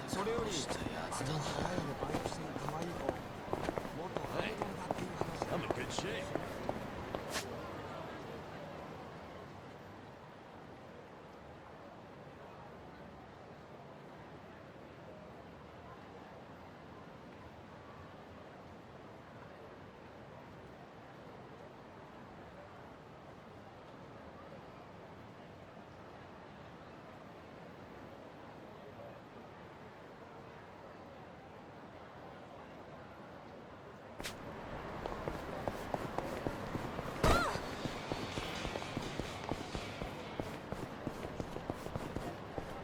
それよりしたやつだな。I'm in good shape.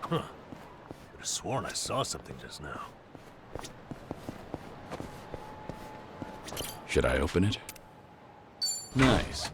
Huh. Could have sworn I saw something just now. Should I open it? Nice.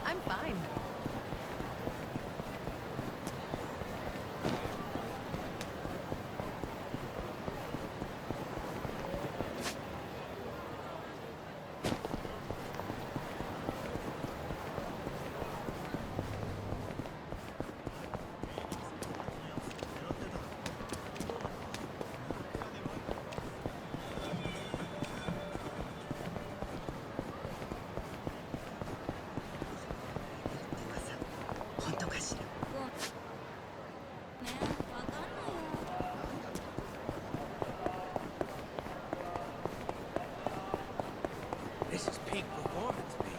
I'm fine. This is peak performance, baby.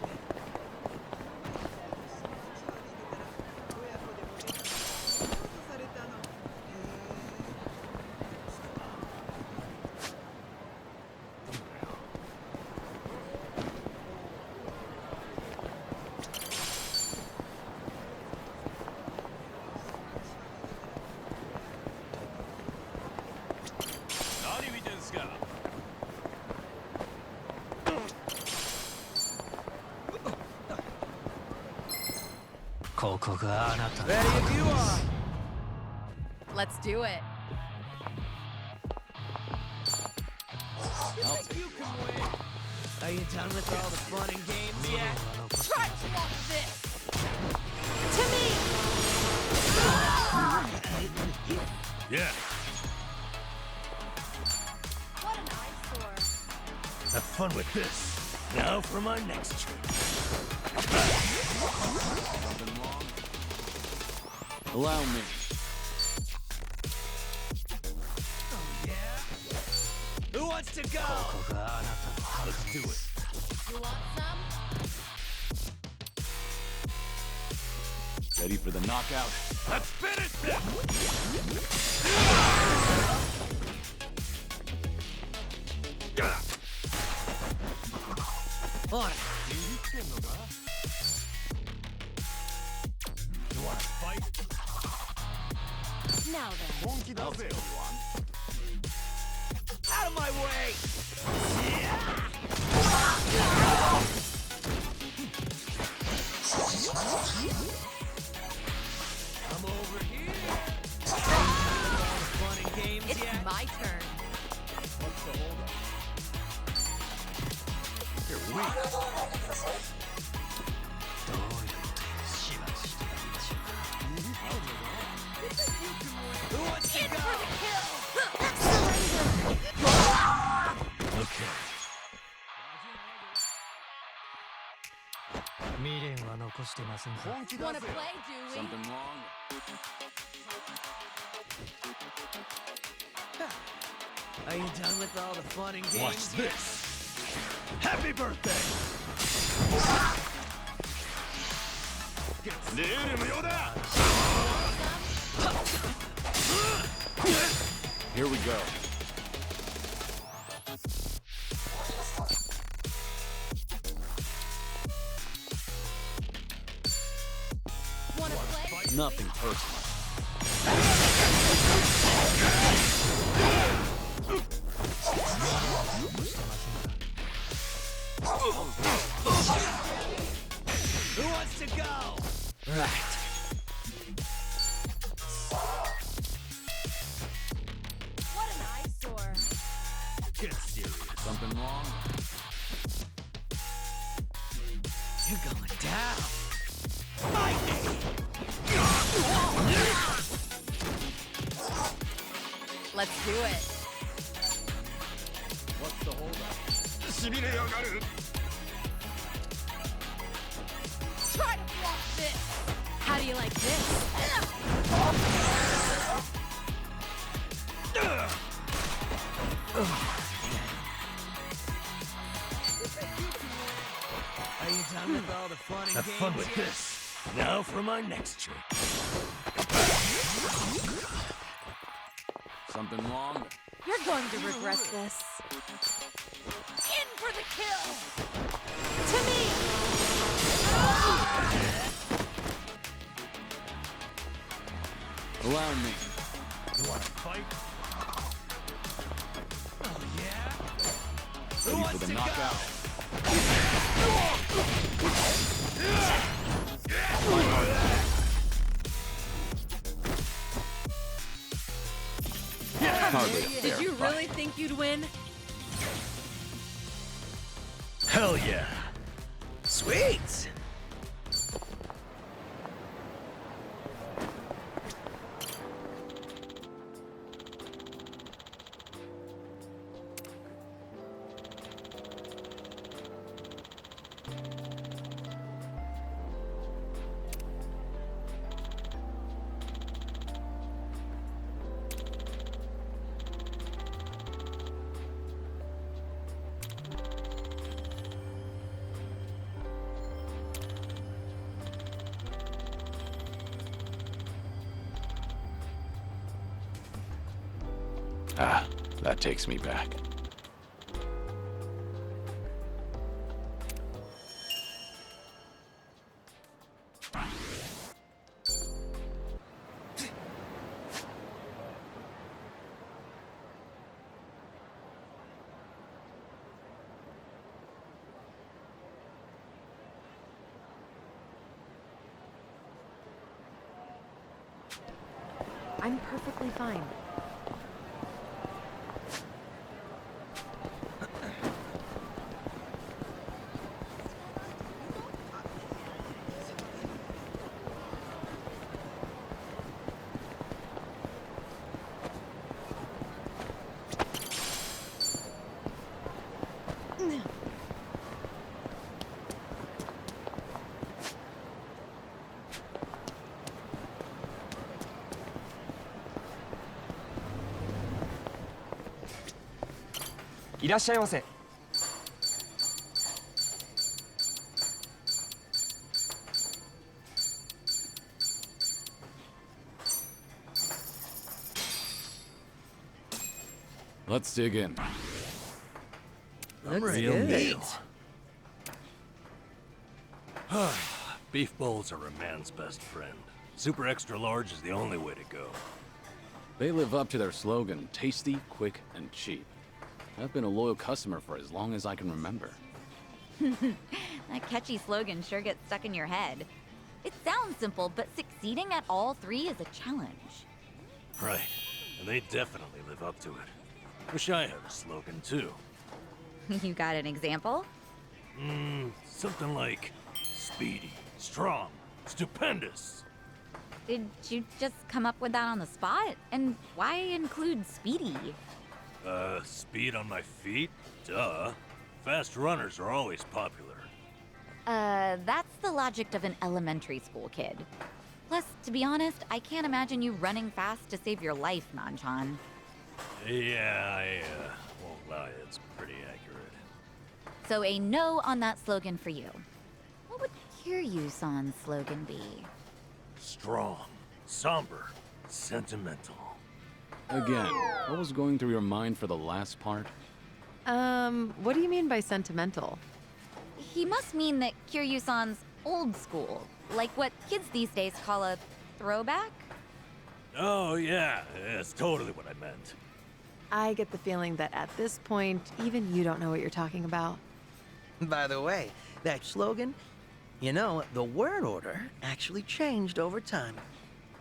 Ready if you are. Let's do it. You can win. Are you done with all the fun and games yet? Try to walk this! To me! Yeah. What an eyesore. Have fun with this. Now for my next trick. Allow me. Oh, yeah? Who wants to go? Let's do it. You want some? Ready for the knockout? Let's finish this! You want to fight? Now then. I'll tell you one. Out of my way! I'm over here. Fun and games It's yet? my turn. What's the holdup? You're weak. Who wants to In go? for the kill! Okay. Wanna play, do we? Something wrong? Are you done with all the fun and games? Watch yet? this. Happy birthday! Here we go. Wanna play? Nothing personal. Who wants to go? Right. What an eyesore. Get serious. Something wrong? You're going down. Fight me! Let's do it. What's the holdup? Try to block this. How do you like this? Are you done with all the fun and games? Have fun with this. Now for my next trick. Something wrong? You're going to regret this. In for the kill. To me. Allow me. You want to fight? Oh, yeah? Who Ready wants for the to knockout. Hardly a fair Did you fight. really think you'd win? Hell yeah. Sweet. Ah, that takes me back. I'm perfectly fine. Let's dig in. I'm real meat. Beef bowls are a man's best friend. Super extra large is the only way to go. They live up to their slogan, tasty, quick, and cheap. I've been a loyal customer for as long as I can remember. That catchy slogan sure gets stuck in your head. It sounds simple, but succeeding at all three is a challenge. Right. And they definitely live up to it. Wish I had a slogan too. You got an example? Something like speedy, strong, stupendous. Did you just come up with that on the spot? And why include speedy? Speed on my feet? Duh. Fast runners are always popular. That's the logic of an elementary school kid. Plus, to be honest, I can't imagine you running fast to save your life, Nanchan. Yeah, I won't lie, it's pretty accurate. So a no on that slogan for you. What would Kiryu-san's slogan be? Strong, somber, sentimental. Again, what was going through your mind for the last part? What do you mean by sentimental? He must mean that Kiryu-san's old school, like what kids these days call a throwback? Oh, yeah, that's totally what I meant. I get the feeling that at this point, even you don't know what you're talking about. By the way, that slogan, you know, the word order actually changed over time.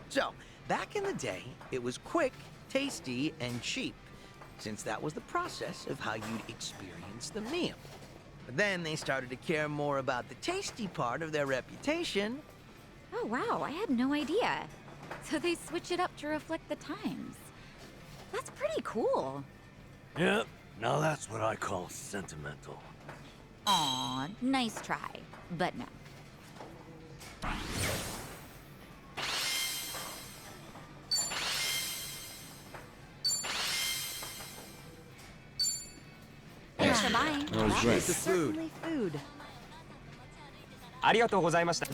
So, back in the day, it was quick, tasty, and cheap, since that was the process of how you'd experience the meal. But then they started to care more about the tasty part of their reputation. Oh, wow, I had no idea. So they switch it up to reflect the times. That's pretty cool. Yep, now that's what I call sentimental. Aw, nice try, but no. Thanks for buying. That was That great. is certainly food. ありがとうございました。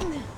Damn.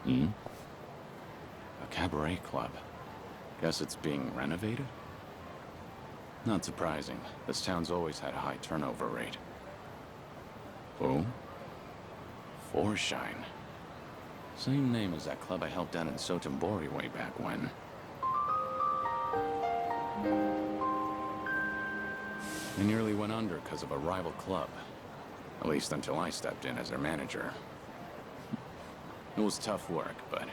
A cabaret club. Guess it's being renovated? Not surprising. This town's always had a high turnover rate. Oh? Forshine. Same name as that club I helped out in Sotombori way back when. They nearly went under because of a rival club. At least until I stepped in as their manager. It was tough work, but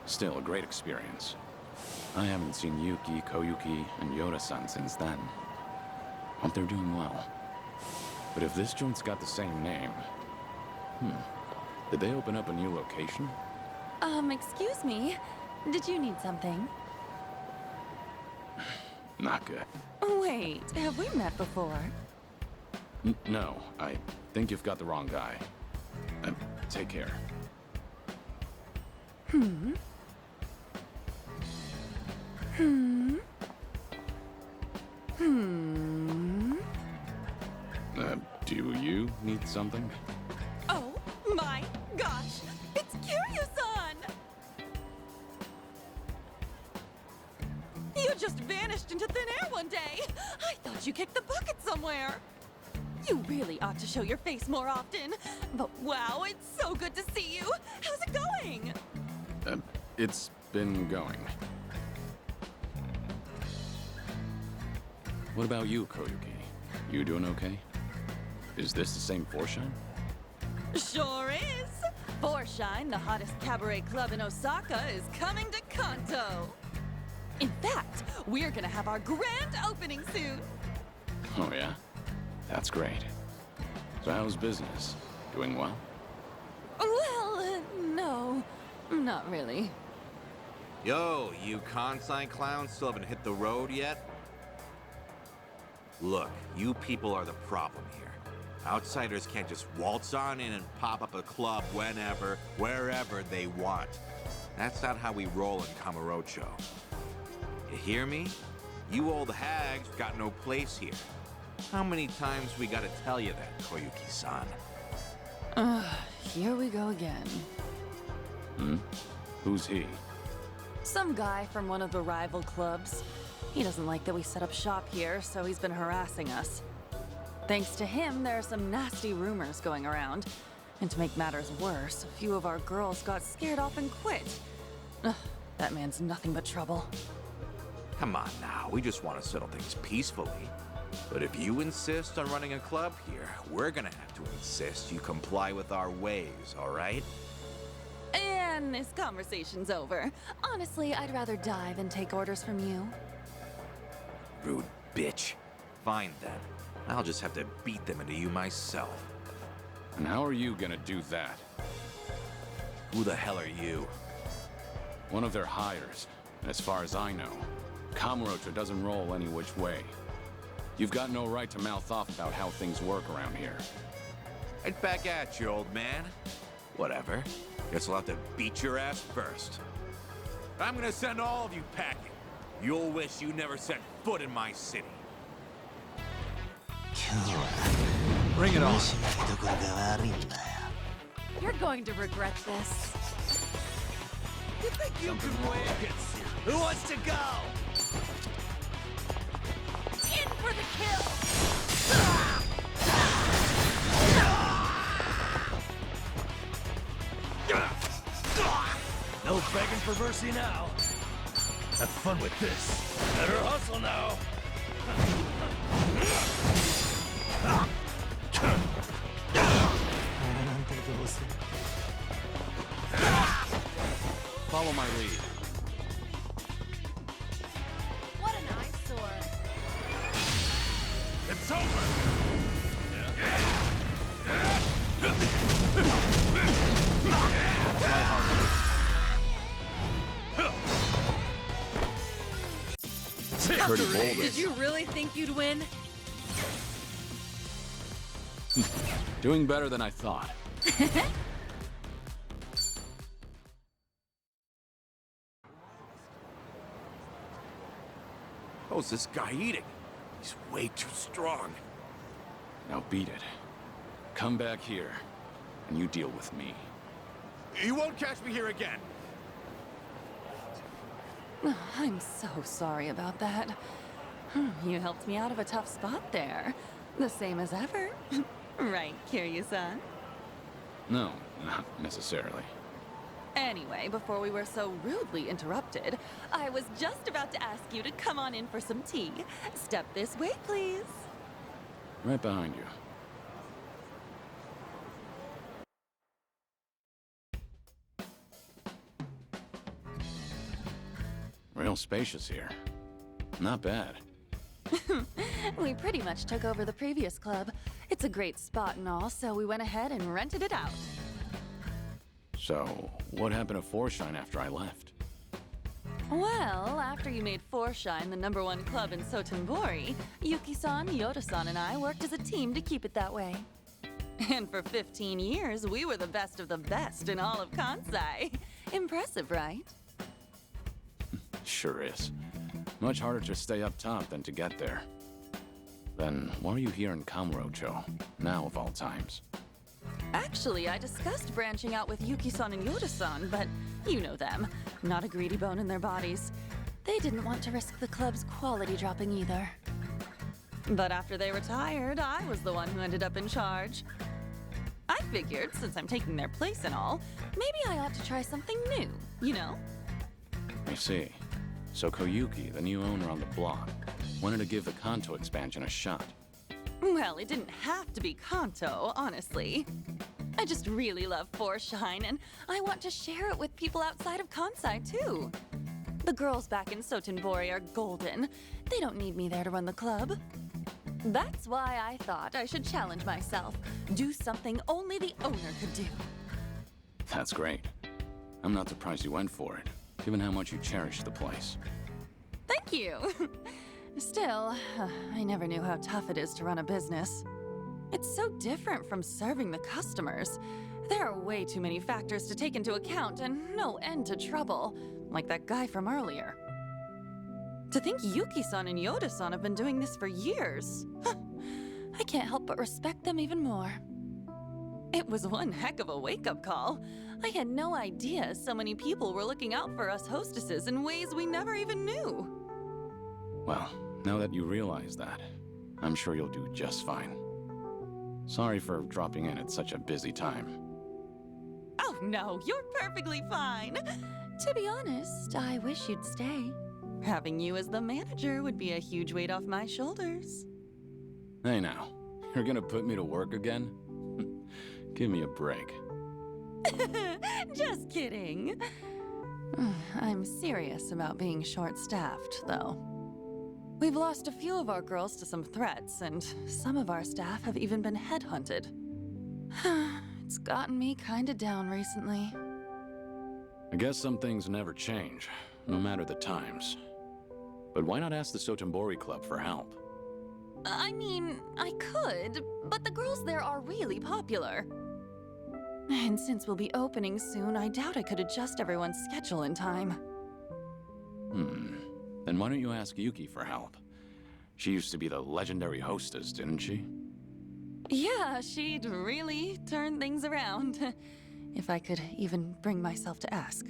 still a great experience. I haven't seen Yuki, Koyuki, and Yoda-san since then. Hope they're doing well. But if this joint's got the same name... Did they open up a new location? Excuse me. Did you need something? Not good. Wait, have we met before? No, I think you've got the wrong guy. Take care. Do you need something? Oh my gosh! It's Kiryu-san! You just vanished into thin air one day! I thought you kicked the bucket somewhere! You really ought to show your face more often! But wow, it's so good to see you! How's it going? It's been going. What about you, Koyuki? You doing okay? Is this the same Forshine? Sure is! Forshine, the hottest cabaret club in Osaka, is coming to Kanto! In fact, we're gonna have our grand opening soon! Oh yeah? That's great. So how's business? Doing well? Well, no. Not really. Yo, you Kansai clowns still haven't hit the road yet? Look, you people are the problem here. Outsiders can't just waltz on in and pop up a club whenever, wherever they want. That's not how we roll in Kamurocho. You hear me? You old hags got no place here. How many times we gotta tell you that, Koyuki-san? Here we go again. Who's he? Some guy from one of the rival clubs. He doesn't like that we set up shop here, so he's been harassing us. Thanks to him, there are some nasty rumors going around. And to make matters worse, a few of our girls got scared off and quit. Ugh, that man's nothing but trouble. Come on now, we just want to settle things peacefully. But if you insist on running a club here, we're gonna have to insist you comply with our ways, all right? And this conversation's over. Honestly, I'd rather die than take orders from you. Rude bitch. Fine then. I'll just have to beat them into you myself. And how are you gonna do that? Who the hell are you? One of their hires. As far as I know, Kamurocho doesn't roll any which way. You've got no right to mouth off about how things work around here. Right back at you, old man. Whatever. Guess I'll have to beat your ass first. I'm gonna send all of you packing. You'll wish you never set foot in my city. Bring it on. You're going to regret this. You think you can win? Who wants to go? In for the kill! No begging for mercy now. Have fun with this. Better hustle now. Follow my lead. What an eyesore. It's over. Pretty bold. Did you really think you'd win? Doing better than I thought. How's this guy eating? He's way too strong. Now beat it. Come back here, and you deal with me. You won't catch me here again. I'm so sorry about that. You helped me out of a tough spot there. The same as ever. Right, Kiryu-san? No, not necessarily. Anyway, before we were so rudely interrupted, I was just about to ask you to come on in for some tea. Step this way, please. Right behind you. Real spacious here. Not bad. We pretty much took over the previous club. It's a great spot and all, so we went ahead and rented it out. So, what happened to Forshine after I left? Well, after you made Forshine the #1 club in Sotenbori, Yuki-san, Yoda-san, and I worked as a team to keep it that way. And for 15 years, we were the best of the best in all of Kansai. Impressive, right? Sure is. Much harder to stay up top than to get there. Then, why are you here in Kamurocho, now of all times? Actually, I discussed branching out with Yuki-san and Yoda-san, but you know them. Not a greedy bone in their bodies. They didn't want to risk the club's quality dropping either. But after they retired, I was the one who ended up in charge. I figured, since I'm taking their place and all, maybe I ought to try something new, you know? I see. So Koyuki, the new owner on the block, wanted to give the Kanto expansion a shot. Well, it didn't have to be Kanto, honestly. I just really love Forshine, and I want to share it with people outside of Kansai, too. The girls back in Sotenbori are golden. They don't need me there to run the club. That's why I thought I should challenge myself. Do something only the owner could do. That's great. I'm not surprised you went for it, given how much you cherish the place. Thank you. Still, I never knew how tough it is to run a business. It's so different from serving the customers. There are way too many factors to take into account and no end to trouble, like that guy from earlier. To think Yuki-san and Yoda-san have been doing this for years. I can't help but respect them even more. It was one heck of a wake-up call. I had no idea so many people were looking out for us hostesses in ways we never even knew. Well, now that you realize that, I'm sure you'll do just fine. Sorry for dropping in at such a busy time. Oh no, you're perfectly fine. To be honest, I wish you'd stay. Having you as the manager would be a huge weight off my shoulders. Hey now, you're gonna put me to work again? Give me a break. Just kidding. I'm serious about being short-staffed, though. We've lost a few of our girls to some threats, and some of our staff have even been headhunted. It's gotten me kinda down recently. I guess some things never change, no matter the times. But why not ask the Sotenbori Club for help? I mean, I could, but the girls there are really popular. And since we'll be opening soon, I doubt I could adjust everyone's schedule in time. Then why don't you ask Yuki for help? She used to be the legendary hostess, didn't she? Yeah, she'd really turn things around. If I could even bring myself to ask.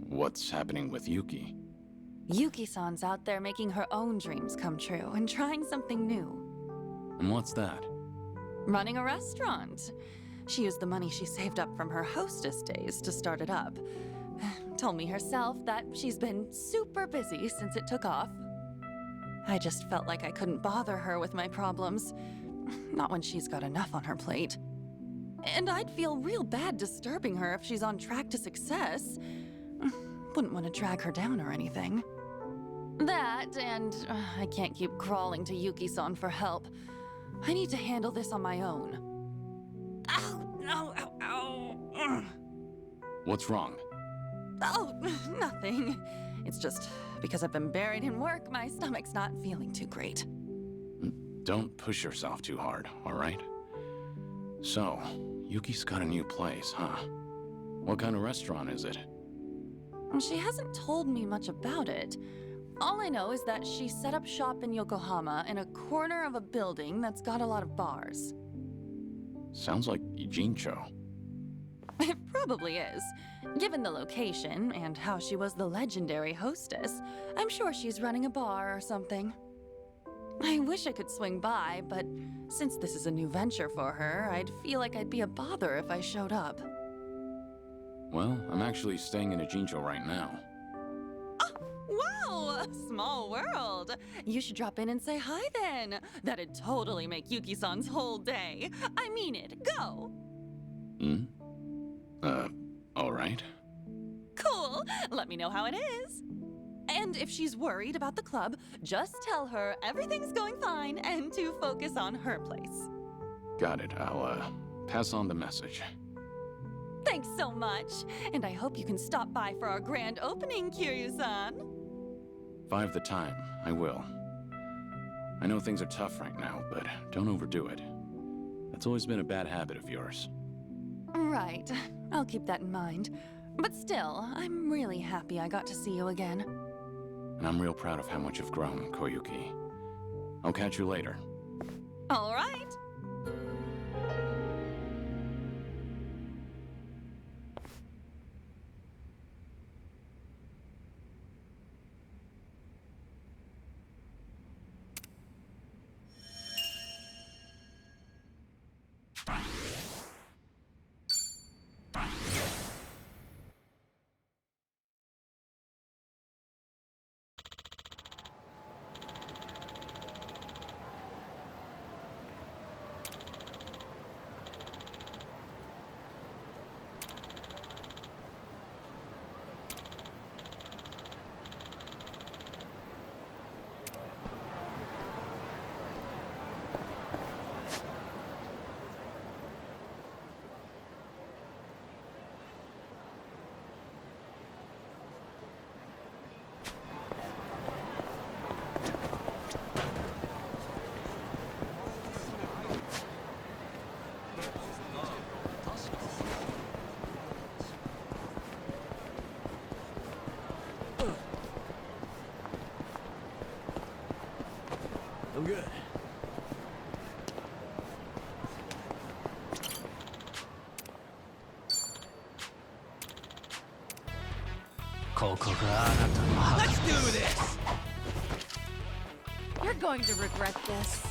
What's happening with Yuki? Yuki-san's out there making her own dreams come true and trying something new. And what's that? Running a restaurant. She used the money she saved up from her hostess days to start it up. Told me herself that she's been super busy since it took off. I just felt like I couldn't bother her with my problems. Not when she's got enough on her plate. And I'd feel real bad disturbing her if she's on track to success. Wouldn't want to drag her down or anything. That, and I can't keep crawling to Yuki-san for help. I need to handle this on my own. Ow, no, ow, ow. What's wrong? Oh, nothing. It's just because I've been buried in work, my stomach's not feeling too great. Don't push yourself too hard, all right? So, Yuki's got a new place, huh? What kind of restaurant is it? She hasn't told me much about it. All I know is that she set up shop in Yokohama in a corner of a building that's got a lot of bars. Sounds like Ijincho. It probably is. Given the location and how she was the legendary hostess, I'm sure she's running a bar or something. I wish I could swing by, but since this is a new venture for her, I'd feel like I'd be a bother if I showed up. Well, I'm actually staying in Ijincho right now. Wow! Small world! You should drop in and say hi then. That'd totally make Yuki-san's whole day. I mean it. Go! Hmm? Alright. Cool! Let me know how it is. And if she's worried about the club, just tell her everything's going fine and to focus on her place. Got it. I'll, pass on the message. Thanks so much. And I hope you can stop by for our grand opening, Kiryu-san. 5 the time. I will. I know things are tough right now, but don't overdo it. That's always been a bad habit of yours. Right. I'll keep that in mind. But still, I'm really happy I got to see you again. And I'm real proud of how much you've grown, Koyuki. I'll catch you later. All right. I'm good. Let's do this! You're going to regret this.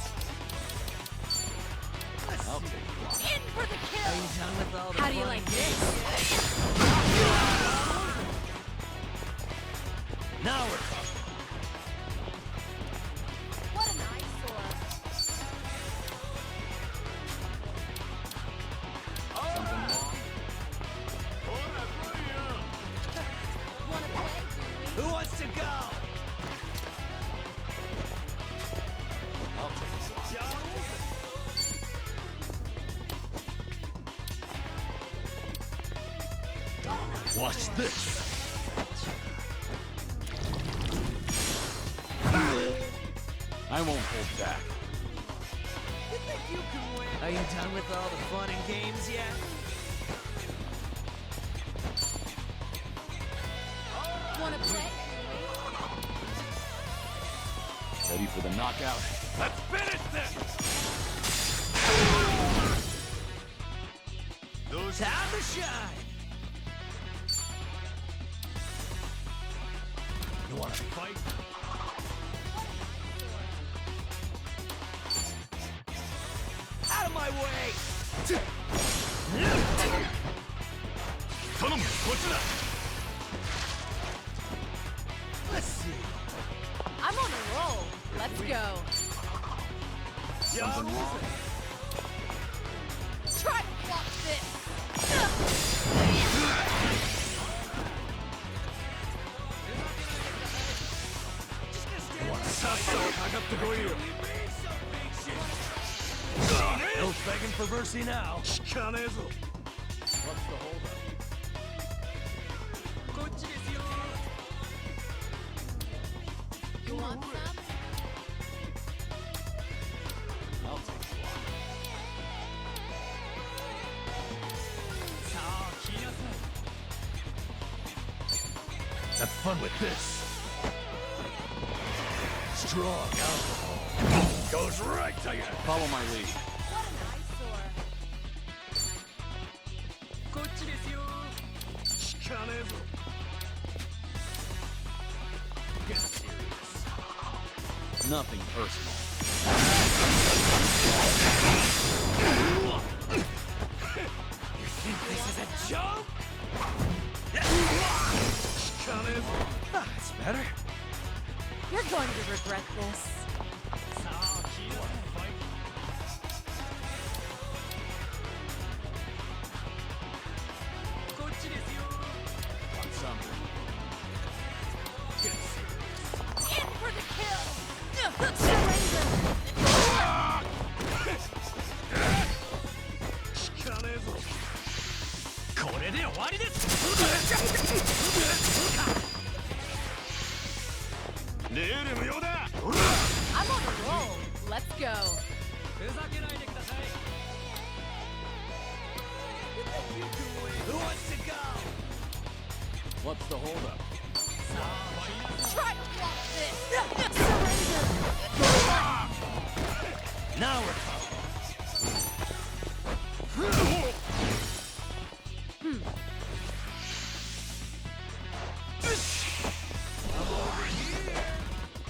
In for the kill! Are you done with all the How do you fun like and this? Now we're talking. What an eyesore. Wanna play? Who wants to go? Watch this. I won't hold back. You think you can win? Are you done with all the fun and games yet? Wanna play? Ready for the knockout? Let's finish this! Time to shine! You want to fight? Out of my way! Let's see. I'm on a roll. Let's go. Something wrong? Try to block this. No begging for mercy now. What's the holdup? You want some? I'll take you on. Have fun with this. Strong alcohol goes right to you. Follow my lead. What an eyesore. Nothing personal. This is a joke? That's better. You're going to regret this. Want something? In for the kill! Surrender! これで終わりです。ルール無用だ。 I'm on a roll. Let's go. ふざけないでください。Who wants to go? What's the holdup? Try to block this. Surrender. Now we're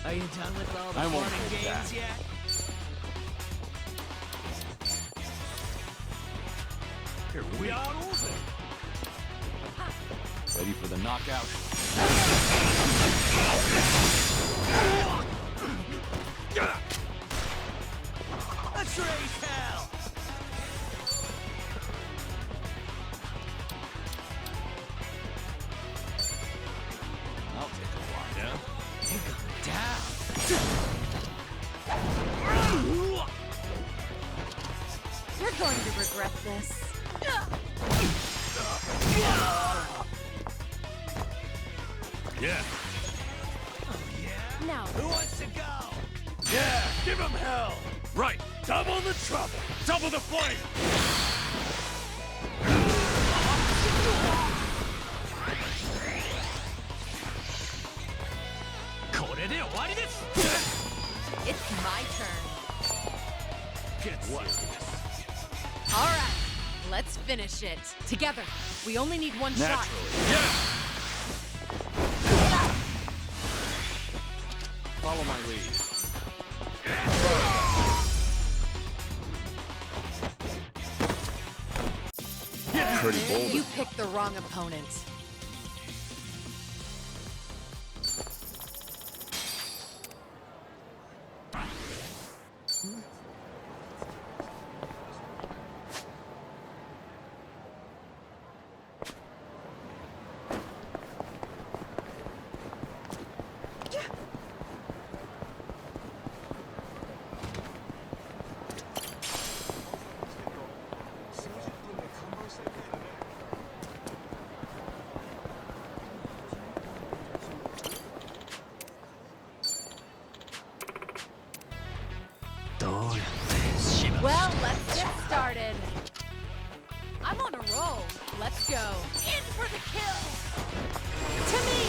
Are you done with all the I fun won't and hold games back. yet? Here we are. Ready for the knockout? Let's raise hell. I'll take a walk. Yeah? You're going down. You're going to regret this. Yeah. Oh yeah. Now, Who wants to go? Yeah, give him hell. Right. Double the trouble. Double the flame. it's my turn. Get serious. All right, let's finish it. Together. We only need one shot. Naturally. Yeah. Follow my lead. Pretty bold. You picked the wrong opponent. Well, let's get started. I'm on a roll. Let's go. In for the kill. To me.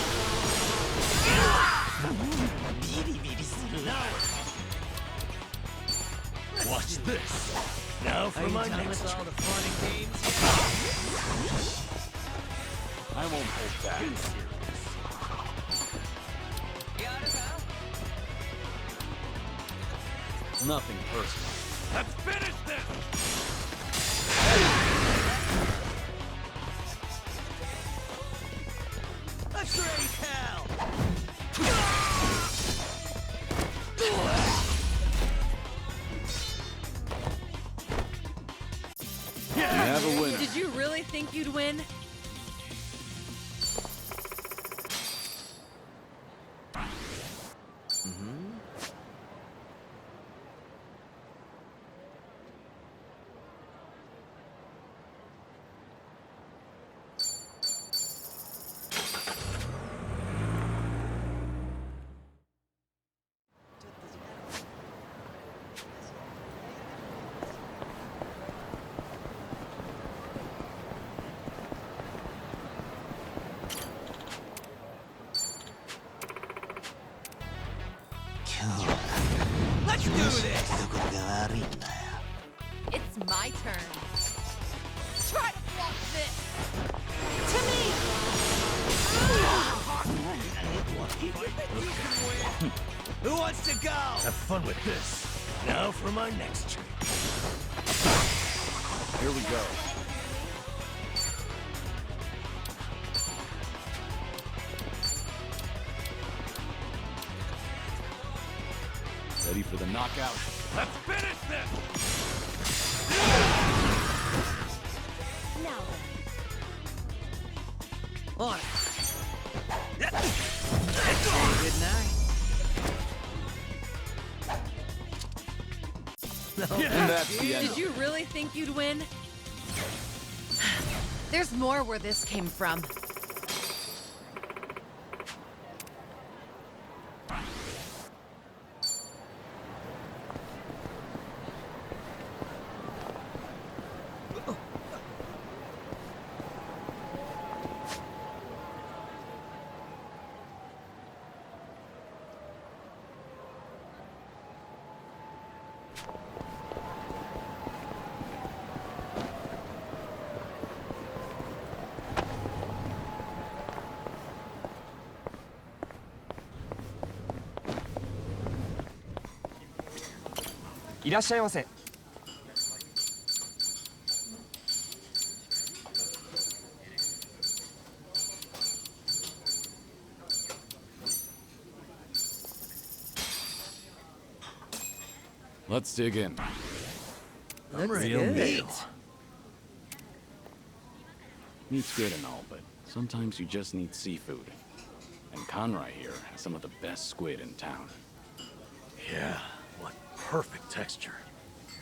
Watch this. Now for my next all the fun and games. I won't hold back. Nothing personal. Let's finish this. Let's raise hell. You have a winner. Did you really think you'd win? Let's do this. It's my turn. Try to block this. Who wants to go? Have fun with this. Now for my next trick. Here we go. Ready for the knockout? Let's finish this! Now On it. Good night. And that's the end. Did you really think you'd win? There's more where this came from.いらっしゃいませ。 Let's dig in. Looks real good. meal. Meat's good and all, but sometimes you just need seafood. And Conroy here has some of the best squid in town. Yeah, what perfect texture.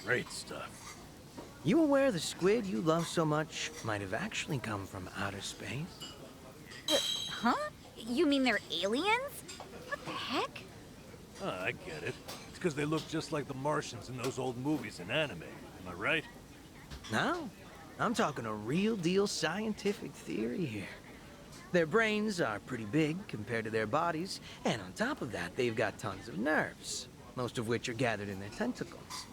Great stuff. You aware the squid you love so much might have actually come from outer space? Huh? You mean they're aliens? What the heck? I get it. It's because they look just like the Martians in those old movies and anime. Am I right? No, I'm talking a real deal scientific theory here. Their brains are pretty big compared to their bodies, and on top of that, they've got tons of nerves, most of which are gathered in their tentacles.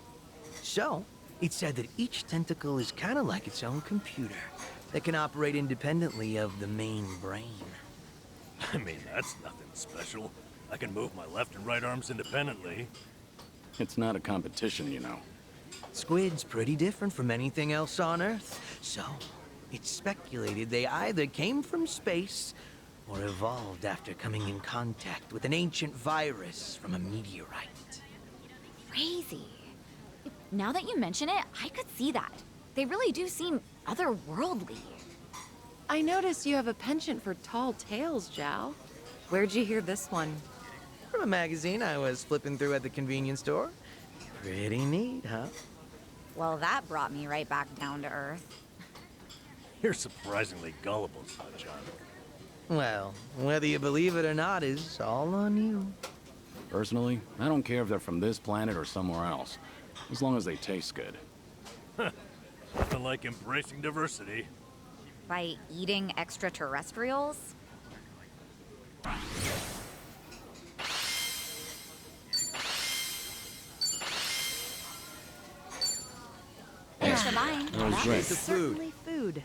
So, it's said that each tentacle is kind of like its own computer that can operate independently of the main brain. I mean, that's nothing special. I can move my left and right arms independently. It's not a competition, you know. Squid's pretty different from anything else on Earth, so it's speculated they either came from space or evolved after coming in contact with an ancient virus from a meteorite. Crazy. Now that you mention it, I could see that. They really do seem otherworldly. I noticed you have a penchant for tall tales, Zhao. Where'd you hear this one? From a magazine I was flipping through at the convenience store. Pretty neat, huh? Well, that brought me right back down to earth. You're surprisingly gullible, Sunshine. Well, whether you believe it or not is all on you. Personally, I don't care if they're from this planet or somewhere else, as long as they taste good. Nothing like embracing diversity. By eating extraterrestrials? Thanks for buying. That was great. Certainly food.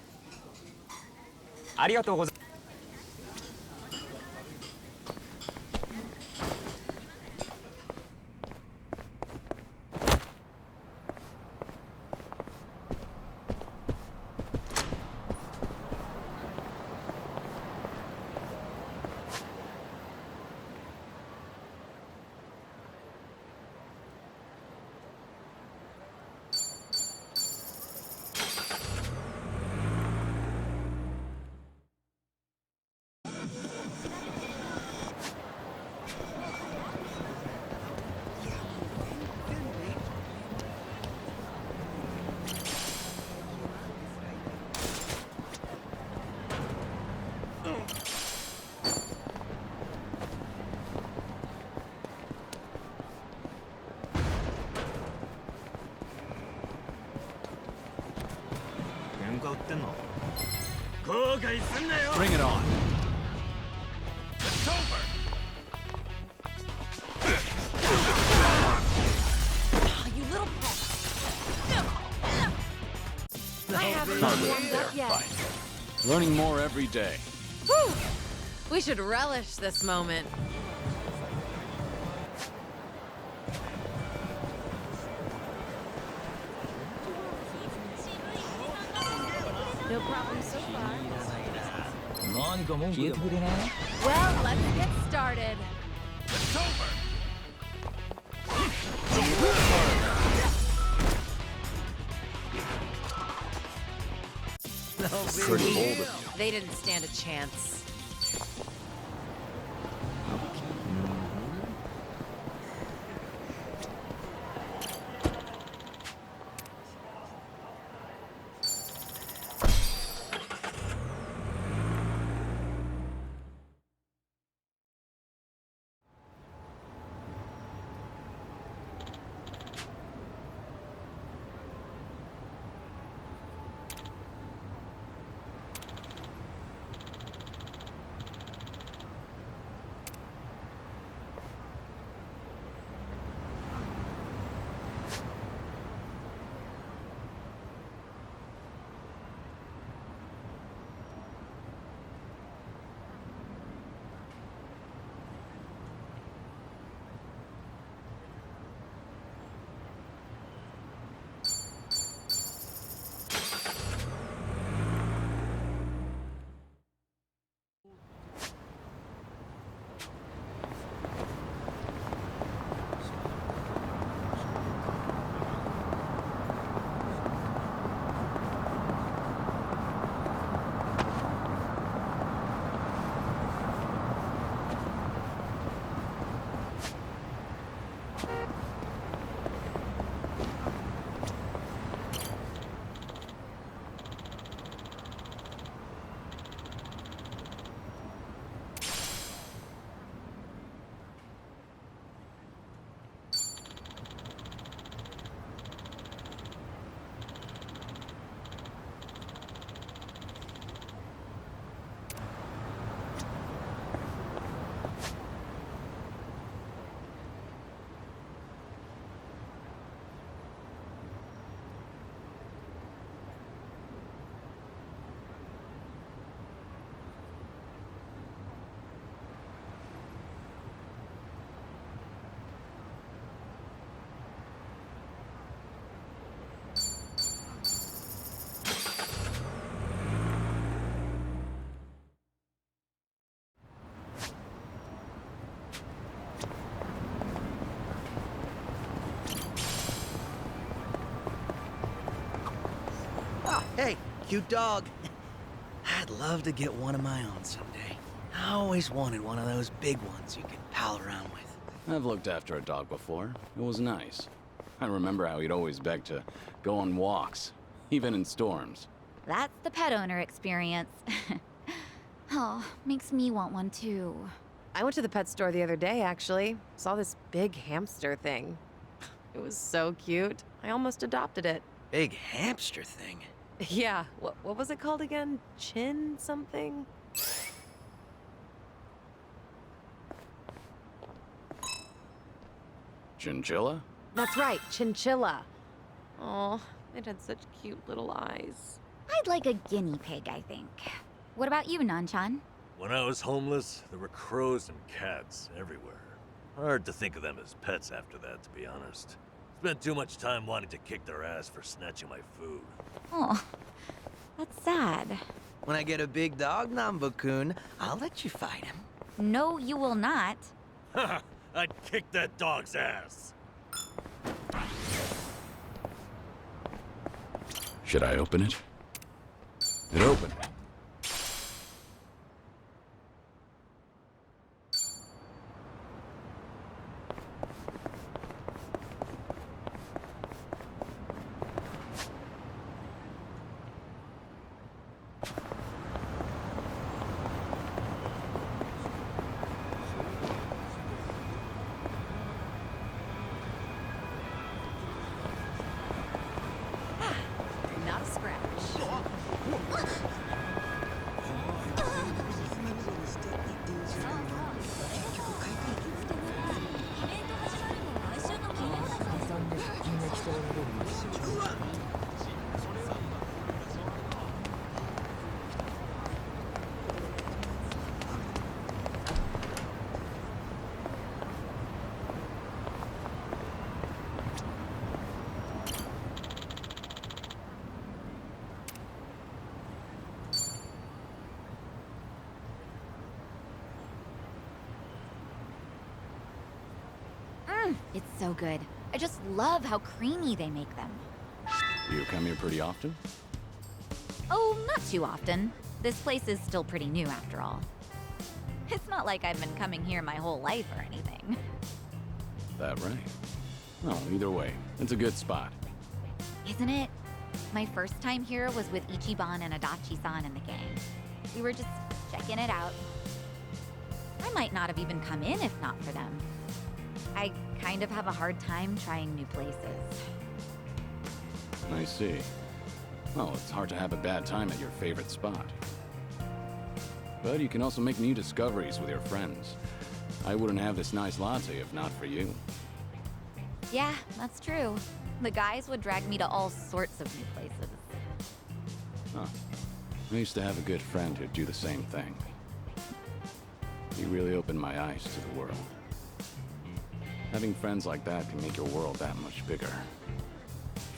ありがとうございます。 Bring it on. It's over! You little pet. I haven't Hardly warmed there. up yet. Fine. Learning more every day. Whew. We should relish this moment. No problem so far. 何か文句でも Well, let's get started. Pretty bold of They didn't stand a chance. Hey, cute dog. I'd love to get one of my own someday. I always wanted one of those big ones you could pal around with. I've looked after a dog before. It was nice. I remember how he'd always beg to go on walks, even in storms. That's the pet owner experience. Oh, makes me want one too. I went to the pet store the other day, actually. Saw this big hamster thing. It was so cute. I almost adopted it. Big hamster thing. Yeah, what was it called again? Chin something? Chinchilla? That's right, chinchilla. Oh, it had such cute little eyes. I'd like a guinea pig, I think. What about you, Nanchan? When I was homeless, there were crows and cats everywhere. Hard to think of them as pets after that, to be honest. Spent too much time wanting to kick their ass for snatching my food. Oh, that's sad. When I get a big dog, Nambakun, I'll let you fight him. No, you will not. Haha, I'd kick that dog's ass. Should I open it? It opened. Not a scratch. It's so good. I just love how creamy they make them. You come here pretty often? Oh, not too often. This place is still pretty new after all. It's not like I've been coming here my whole life or anything. That right? Well, either way, it's a good spot. Isn't it? My first time here was with Ichiban and Adachi-san and the gang. We were just checking it out. I might not have even come in if not for them. I kind of have a hard time trying new places. I see. Well, it's hard to have a bad time at your favorite spot. But you can also make new discoveries with your friends. I wouldn't have this nice latte if not for you. Yeah, that's true. The guys would drag me to all sorts of new places. Huh. I used to have a good friend who'd do the same thing. He really opened my eyes to the world. Having friends like that can make your world that much bigger.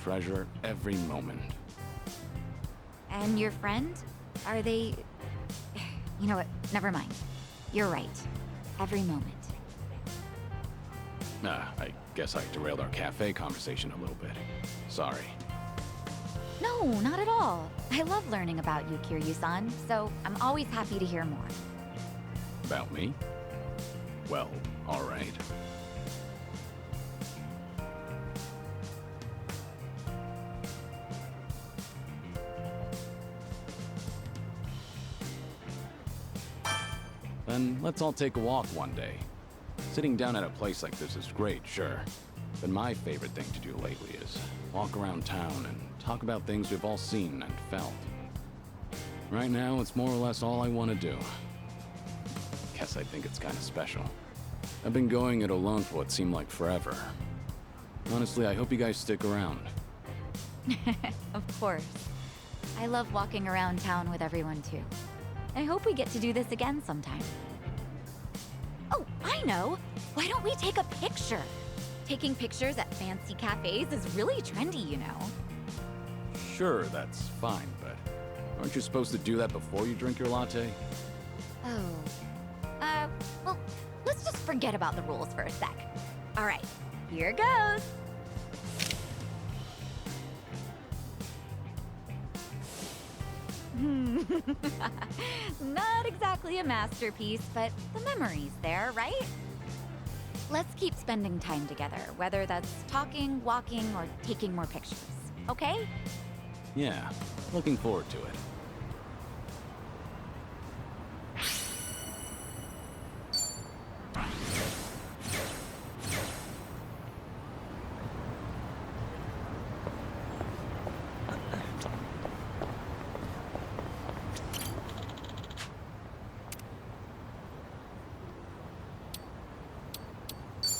Treasure every moment. And your friend? Are they... You know what? Never mind. You're right. Every moment. I guess I derailed our cafe conversation a little bit. Sorry. No, not at all. I love learning about you, Kiryu-san, so I'm always happy to hear more. About me? Well, all right. Then let's all take a walk one day. Sitting down at a place like this is great, sure. But my favorite thing to do lately is walk around town and talk about things we've all seen and felt. Right now, it's more or less all I want to do. Guess I think it's kind of special. I've been going it alone for what seemed like forever. Honestly, I hope you guys stick around. Of course. I love walking around town with everyone too. I hope we get to do this again sometime. Oh, I know! Why don't we take a picture? Taking pictures at fancy cafes is really trendy, you know. Sure, that's fine, but aren't you supposed to do that before you drink your latte? Oh. Well, let's just forget about the rules for a sec. All right, here goes. Not exactly a masterpiece, but the memory's there, right? Let's keep spending time together, whether that's talking, walking, or taking more pictures, okay? Yeah, looking forward to it.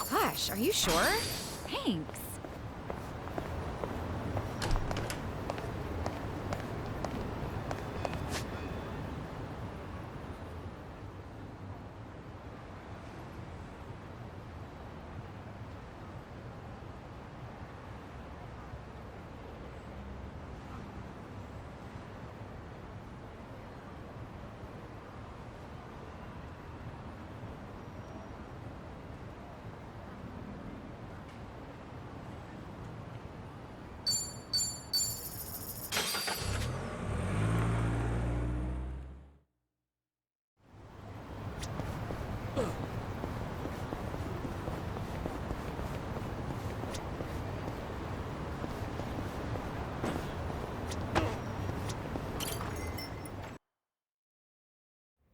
Gosh, are you sure? Thanks.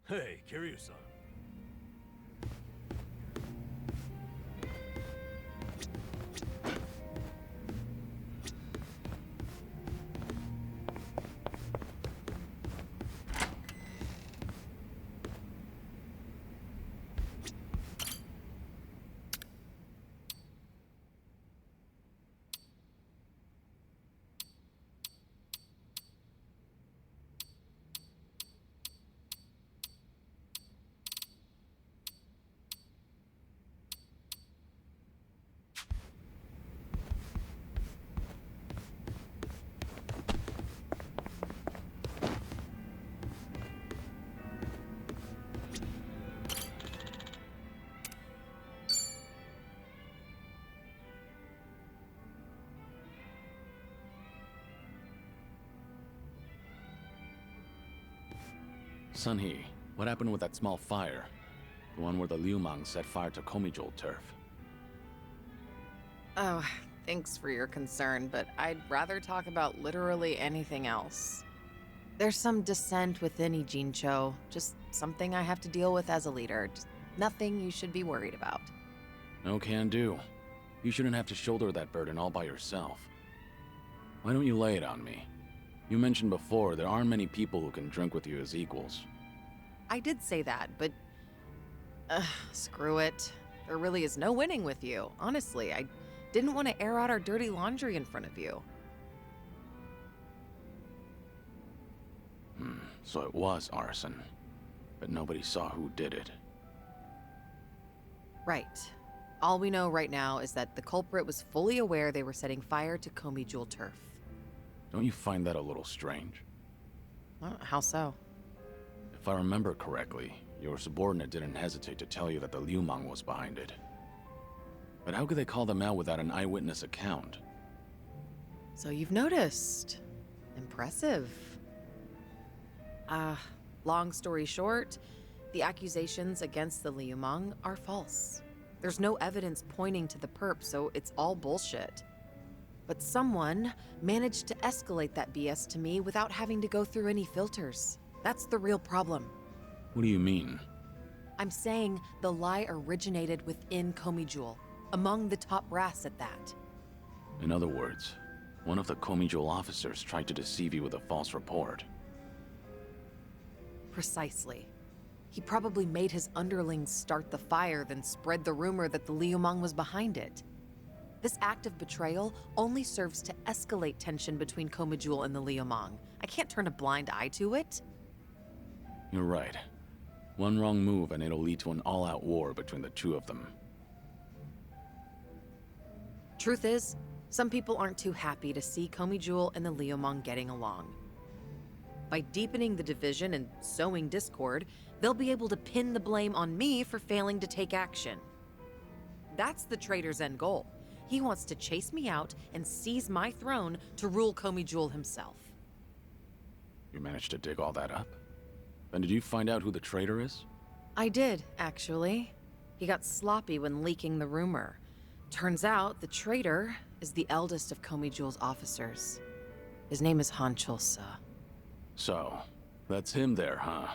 Hey, Kiryu-san. Sun-Hee, what happened with that small fire? The one where the Liumang set fire to Komijul turf. Oh, thanks for your concern, but I'd rather talk about literally anything else. There's some dissent within Ijincho, just something I have to deal with as a leader. Just nothing you should be worried about. No can do. You shouldn't have to shoulder that burden all by yourself. Why don't you lay it on me? You mentioned before there aren't many people who can drink with you as equals. I did say that, but... screw it. There really is no winning with you. Honestly, I didn't want to air out our dirty laundry in front of you. So it was arson. But nobody saw who did it. Right. All we know right now is that the culprit was fully aware they were setting fire to Komijul turf. Don't you find that a little strange? Well, how so? If I remember correctly, your subordinate didn't hesitate to tell you that the Liumang was behind it. But how could they call them out without an eyewitness account? So you've noticed. Impressive. Long story short, the accusations against the Liumang are false. There's no evidence pointing to the perp, so it's all bullshit. But someone managed to escalate that BS to me without having to go through any filters. That's the real problem. What do you mean? I'm saying the lie originated within Komijul, among the top brass at that. In other words, one of the Komijul officers tried to deceive you with a false report. Precisely. He probably made his underlings start the fire, then spread the rumor that the Liumang was behind it. This act of betrayal only serves to escalate tension between Komijul and the Liumang. I can't turn a blind eye to it. You're right. One wrong move and it'll lead to an all-out war between the two of them. Truth is, some people aren't too happy to see Komijul and the Liumang getting along. By deepening the division and sowing discord, they'll be able to pin the blame on me for failing to take action. That's the traitor's end goal. He wants to chase me out and seize my throne to rule Komijul himself. You managed to dig all that up? Then did you find out who the traitor is? I did, actually. He got sloppy when leaking the rumor. Turns out the traitor is the eldest of Komijul's officers. His name is Han Chul-sa. So, that's him there, huh?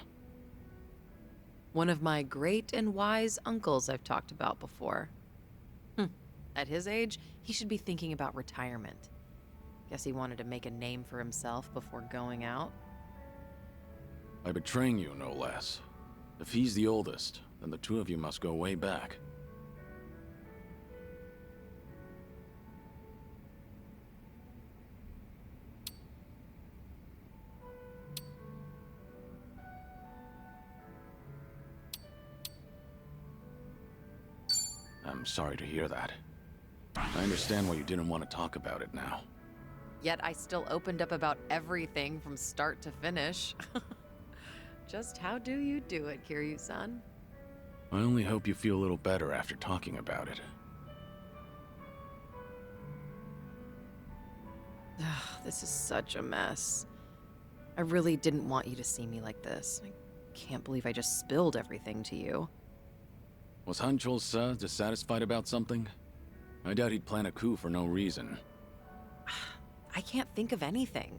One of my great and wise uncles I've talked about before. At his age, he should be thinking about retirement. Guess he wanted to make a name for himself before going out. By betraying you, no less. If he's the oldest, then the two of you must go way back. I'm sorry to hear that. I understand why you didn't want to talk about it now. Yet I still opened up about everything from start to finish. Just how do you do it, Kiryu-san? I only hope you feel a little better after talking about it. This is such a mess. I really didn't want you to see me like this. I can't believe I just spilled everything to you. Was Han Chul-sa dissatisfied about something? I doubt he'd plan a coup for no reason. I can't think of anything.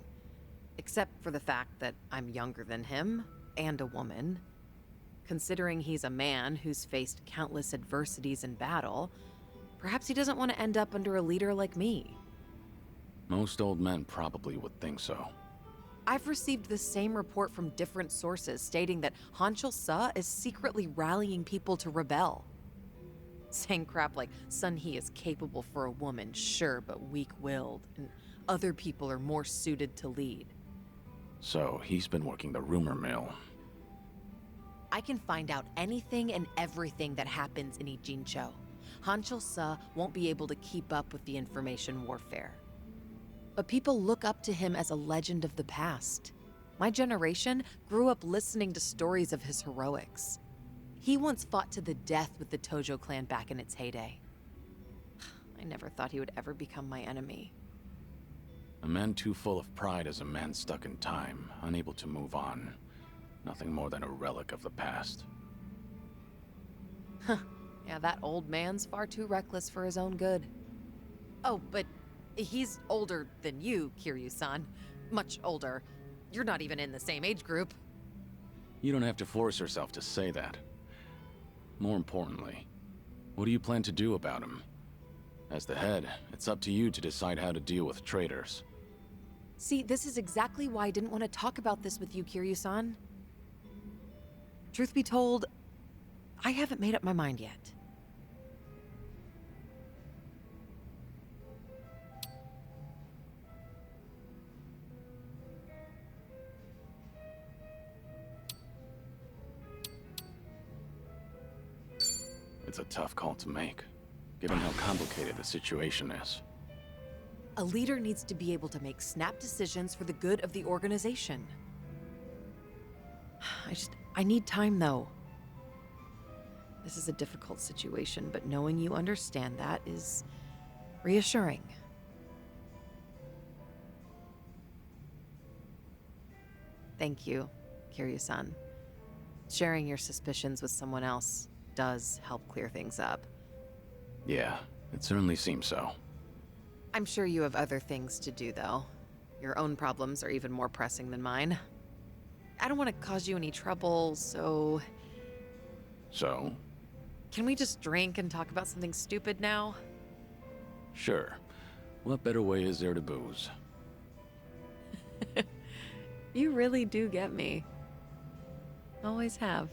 Except for the fact that I'm younger than him, and a woman. Considering he's a man who's faced countless adversities in battle, perhaps he doesn't want to end up under a leader like me. Most old men probably would think so. I've received the same report from different sources stating that Han Chul-sa is secretly rallying people to rebel. Saying crap like Sun-Hee is capable for a woman, sure, but weak-willed, and other people are more suited to lead. So, he's been working the rumor mill. I can find out anything and everything that happens in Ijincho. Han Chul-sa won't be able to keep up with the information warfare. But people look up to him as a legend of the past. My generation grew up listening to stories of his heroics. He once fought to the death with the Tojo clan back in its heyday. I never thought he would ever become my enemy. A man too full of pride is a man stuck in time, unable to move on. Nothing more than a relic of the past. Yeah, that old man's far too reckless for his own good. Oh, but he's older than you, Kiryu-san. Much older. You're not even in the same age group. You don't have to force yourself to say that. More importantly, what do you plan to do about him? As the head, it's up to you to decide how to deal with traitors. See, this is exactly why I didn't want to talk about this with you, Kiryu-san. Truth be told, I haven't made up my mind yet. It's a tough call to make, given how complicated the situation is. A leader needs to be able to make snap decisions for the good of the organization. I need time, though. This is a difficult situation, but knowing you understand that is reassuring. Thank you, Kiryu-san. Sharing your suspicions with someone else does help clear things up. Yeah, it certainly seems so. I'm sure you have other things to do, though. Your own problems are even more pressing than mine. I don't want to cause you any trouble, so... So? Can we just drink and talk about something stupid now? Sure. What better way is there to booze? You really do get me. Always have.